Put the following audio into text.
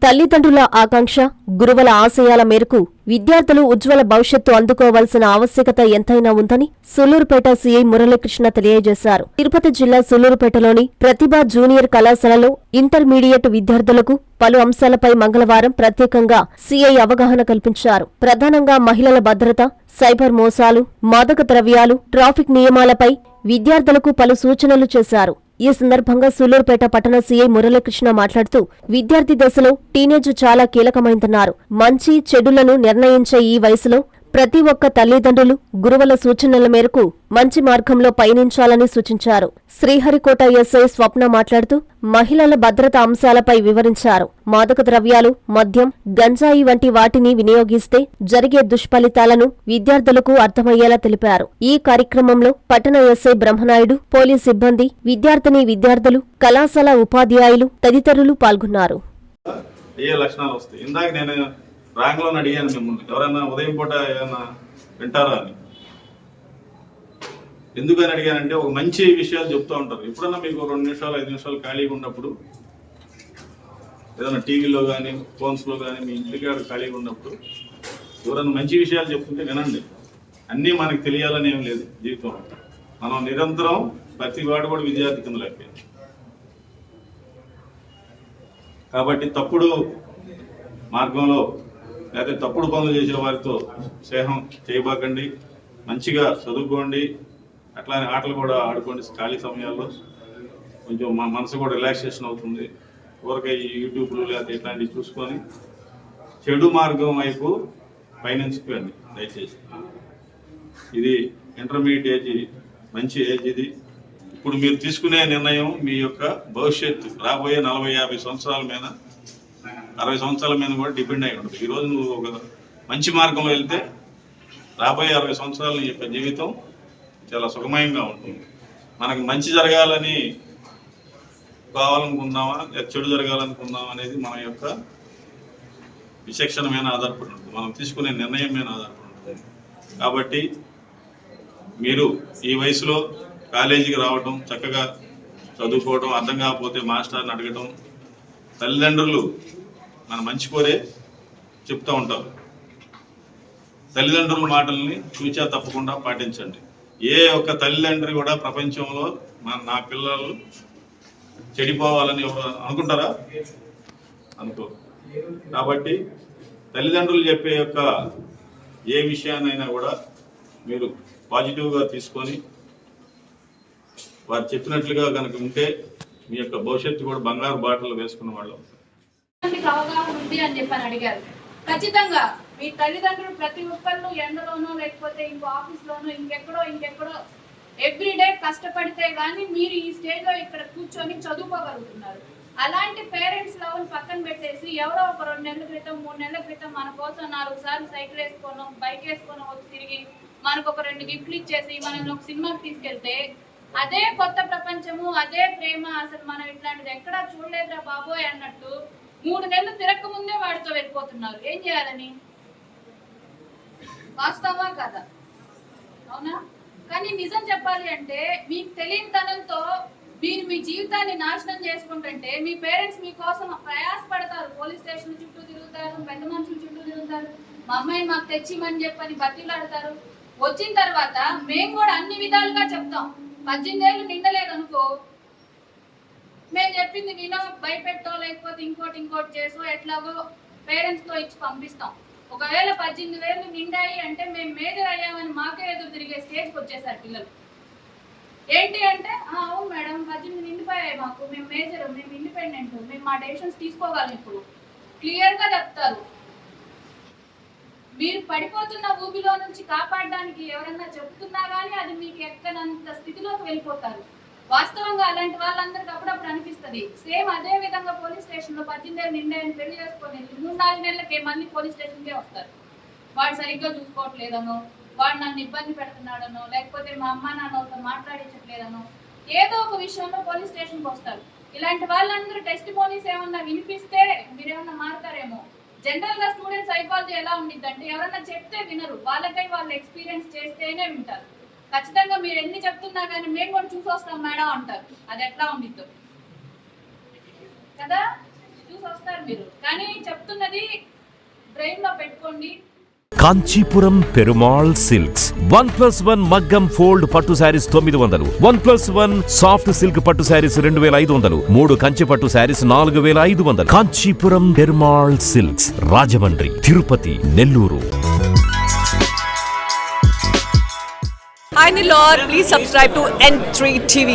తల్లిదండ్రుల ఆకాంక్ష, గురువుల ఆశయాల మేరకు విద్యార్థులు ఉజ్వల భవిష్యత్తు అందుకోవాల్సిన ఆవశ్యకత ఎంతైనా ఉందని సూళ్లూరుపేట సీఐ మురళీకృష్ణ తెలియజేశారు. తిరుపతి జిల్లా సూళ్లూరుపేటలోని ప్రతిభ జూనియర్ కళాశాలలో ఇంటర్మీడియట్ విద్యార్థులకు పలు అంశాలపై మంగళవారం ప్రత్యేకంగా సీఐ అవగాహన కల్పించారు. ప్రధానంగా మహిళల భద్రత, సైబర్ మోసాలు, మాదక ద్రవ్యాలు, ట్రాఫిక్ నియమాలపై విద్యార్థులకు పలు సూచనలు చేశారు. ఈ సందర్భంగా సూళ్లూరుపేట పట్టణ సీఐ మురళీకృష్ణ మాట్లాడుతూ విద్యార్థి దశలో టీనేజ్ చాలా కీలకమైందన్నారు. మంచి చెడులను నిర్ణయించే ఈ వయసులో ప్రతి ఒక్క తల్లిదండ్రులు గురువుల సూచనల మేరకు మంచి మార్గంలో పయనించాలని సూచించారు. శ్రీహరికోట ఎస్ఐ స్వప్న మాట్లాడుతూ మహిళల భద్రత అంశాలపై వివరించారు. మాదక ద్రవ్యాలు, మద్యం, గంజాయి వంటి వాటిని వినియోగిస్తే జరిగే దుష్ఫలితాలను విద్యార్థులకు అర్థమయ్యేలా తెలిపారు. ఈ కార్యక్రమంలో పట్టణ ఎస్ఐ బ్రహ్మనాయుడు, పోలీస్ సిబ్బంది, విద్యార్థులు, కళాశాల ఉపాధ్యాయులు తదితరులు పాల్గొన్నారు. రాంగ్లోనే అడిగాను మిమ్మల్ని, ఎవరైనా ఉదయం పూట ఏమైనా వింటారా అని. ఎందుకని అడిగానంటే ఒక మంచి విషయాలు చెప్తూ ఉంటారు. ఎప్పుడన్నా మీకు 2 నిమిషాలు 5 నిమిషాలు ఖాళీగా ఉన్నప్పుడు ఏదైనా టీవీలో కానీ ఫోన్స్లో కానీ మీ ఇంటికాడ ఖాళీగా ఉన్నప్పుడు ఎవరైనా మంచి విషయాలు చెప్తుంటే వినండి. అన్నీ మనకు తెలియాలని ఏం లేదు జీవితంలో. మనం నిరంతరం ప్రతి వాడు కూడా విద్యార్థి కింద లెక్క. కాబట్టి తప్పుడు మార్గంలో లేకపోతే తప్పుడు పనులు చేసే వారితో స్నేహం చేయబాకండి. మంచిగా చదువుకోండి, అట్లానే ఆటలు కూడా ఆడుకోండి. ఖాళీ సమయాల్లో కొంచెం మా మనసు కూడా రిలాక్సేషన్ అవుతుంది. ఊరికే ఈ యూట్యూబ్లు లేకపోతే ఇట్లాంటివి చూసుకొని చెడు మార్గం వైపు పయనించుకోండి దయచేసి. ఇది ఇంటర్మీడియట్ ఏజ్, మంచి ఏజ్ ఇది. ఇప్పుడు మీరు తీసుకునే నిర్ణయం మీ యొక్క భవిష్యత్తు రాబోయే 40-50 సంవత్సరాల మీద, 60 సంవత్సరాల మీద కూడా డిపెండ్ అయి ఉంటుంది. ఈరోజు నువ్వు ఒక మంచి మార్గంలో వెళ్తే రాబోయే 60 సంవత్సరాల నీ యొక్క జీవితం చాలా సుఖమయంగా ఉంటుంది. మనకు మంచి జరగాలని కావాలనుకుందామా చెడు జరగాలనుకుందామా అనేది మన యొక్క విచక్షణ మీద ఆధారపడి ఉంటుంది, మనం తీసుకునే నిర్ణయం మీద ఆధారపడి ఉంటుంది. కాబట్టి మీరు ఈ వయసులో కాలేజీకి రావడం, చక్కగా చదువుకోవడం, అర్థం కాకపోతే మాస్టర్ని అడగడం, తల్లిదండ్రులు మన మంచి కోరే చెప్తూ ఉంటారు. తల్లిదండ్రుల మాటల్ని చూచా తప్పకుండా పాటించండి. ఏ ఒక్క తల్లిదండ్రి కూడా ప్రపంచంలో నా పిల్లలు చెడిపోవాలని అనుకుంటారా? అనుకో. కాబట్టి తల్లిదండ్రులు చెప్పే యొక్క ఏ విషయాన్నైనా కూడా మీరు పాజిటివ్గా తీసుకొని వారు చెప్పినట్లుగా కనుక ఉంటే మీ యొక్క భవిష్యత్తు కూడా బంగారు బాటలు వేసుకున్న వాళ్ళు. అవగాహన ఉంది అని చెప్పని అడిగారు. ఖచ్చితంగా మీ తల్లిదండ్రులు ప్రతి ఒక్కళ్ళు ఎండలోనో లేకపోతే ఇంకో ఆఫీస్లోనో ఇంకెక్కడో ఎవ్రీడే కష్టపడితే గానీ మీరు ఈ స్టేజ్లో ఇక్కడ కూర్చొని చదువుకోగలుగుతున్నారు. అలాంటి పేరెంట్స్ లెవెల్ పక్కన పెట్టేసి ఎవరో ఒక 2 నెలల క్రితం 3 నెలల క్రితం మన కోసం 4 సార్లు సైకిల్ వేసుకోనో బైక్ వేసుకోనో వచ్చి తిరిగి మనకు ఒక 2 గిఫ్ట్లు ఇచ్చేసి మనల్ని ఒక సినిమాకి తీసుకెళ్తే అదే కొత్త ప్రపంచము, అదే ప్రేమ, అసలు మనం ఇట్లాంటిది ఎక్కడా చూడలేదురా బాబోయ్ అన్నట్టు 3 నెలలు తిరక్క ముందే వాడితో వెళ్ళిపోతున్నారు. ఏం చేయాలని? వాస్తవా కదా? అవునా? కానీ నిజం చెప్పాలి అంటే మీకు తెలియని తనంతో మీరు మీ జీవితాన్ని నాశనం చేసుకుంటుంటే మీ పేరెంట్స్ మీకోసం ప్రయాసపడతారు. పోలీస్ స్టేషన్ చుట్టూ తిరుగుతారు, పెద్ద మనుషుల చుట్టూ తిరుగుతారు, మా అమ్మాయిని మాకు తెచ్చిమని చెప్పని బతిలాడతారు. వచ్చిన తర్వాత మేము కూడా అన్ని విధాలుగా చెప్తాం. 18 ఏళ్ళు నిండలేదనుకో, మేము చెప్పింది వినో, భయపెట్టో లేకపోతే ఇంకోటి చేసో ఎట్లాగో పేరెంట్స్తో ఇచ్చి పంపిస్తాం. ఒకవేళ 18 ఏళ్ళు నిండాయి అంటే మేము మేజర్ అయ్యామని మాకే ఎదురు తిరిగే స్టేజ్కి వచ్చేసారు పిల్లలు. ఏంటి అంటే అవును మేడం 18 నిండిపోయాయి మాకు, మేము మేజర్, మేము ఇండిపెండెంట్, మేము మా డెసిషన్స్ తీసుకోగలం ఇప్పుడు క్లియర్గా చెప్తారు. మీరు పడిపోతున్న ఊబిలో నుంచి కాపాడడానికి ఎవరన్నా చెప్తున్నా కానీ అది మీకు ఎక్కనంత స్థితిలోకి వెళ్ళిపోతారు. వాస్తవంగా అలాంటి వాళ్ళందరికీ అప్పుడప్పుడు అనిపిస్తుంది. సేమ్ అదే విధంగా పోలీస్ స్టేషన్లో 18 ఏళ్ళు నిండాయని పెళ్లి చేసుకొని 3-4 నెలలకే మళ్ళీ పోలీస్ స్టేషన్కే వస్తారు. వాడు సరిగ్గా చూసుకోవట్లేదనో, వాడు నన్ను ఇబ్బంది పెడుతున్నాడనో, లేకపోతే మా అమ్మ నాన్నతో మాట్లాడించట్లేదనో ఏదో ఒక విషయంలో పోలీస్ స్టేషన్కి వస్తారు. ఇలాంటి వాళ్ళందరూ టెస్టిమోనీస్ ఏమన్నా వినిపిస్తే మీరేమన్నా మారుతారేమో. జనరల్ గా స్టూడెంట్ సైకాలజీ ఎలా ఉండిద్దంటే ఎవరన్నా చెప్తే వినరు, వాళ్ళకై వాళ్ళు ఎక్స్పీరియన్స్ చేస్తేనే వింటారు. ఖచ్చితంగా మీరు ఎన్ని చెప్తున్నా కానీ మేము కూడా చూసి వస్తాం మేడం అంటారు. అది ఎట్లా ఉండిద్దో కదా. చూసి వస్తారు మీరు. కానీ చెప్తున్నది బ్రెయిన్ లో పెట్టుకోండి. కాంచీపురం పెరుమాళ్ సిల్క్స్ 1+1 మగ్గం ఫోల్డ్ పట్టు శారీస్ 900, 1+1 సాఫ్ట్ సిల్క్ పట్టు శారీస్ 2500, 3 కంచి పట్టు saris 4500. Kanchipuram Perumal silks, Rajahmundry, Tirupati, Nellore. Hi Nilor, please subscribe to N3 TV.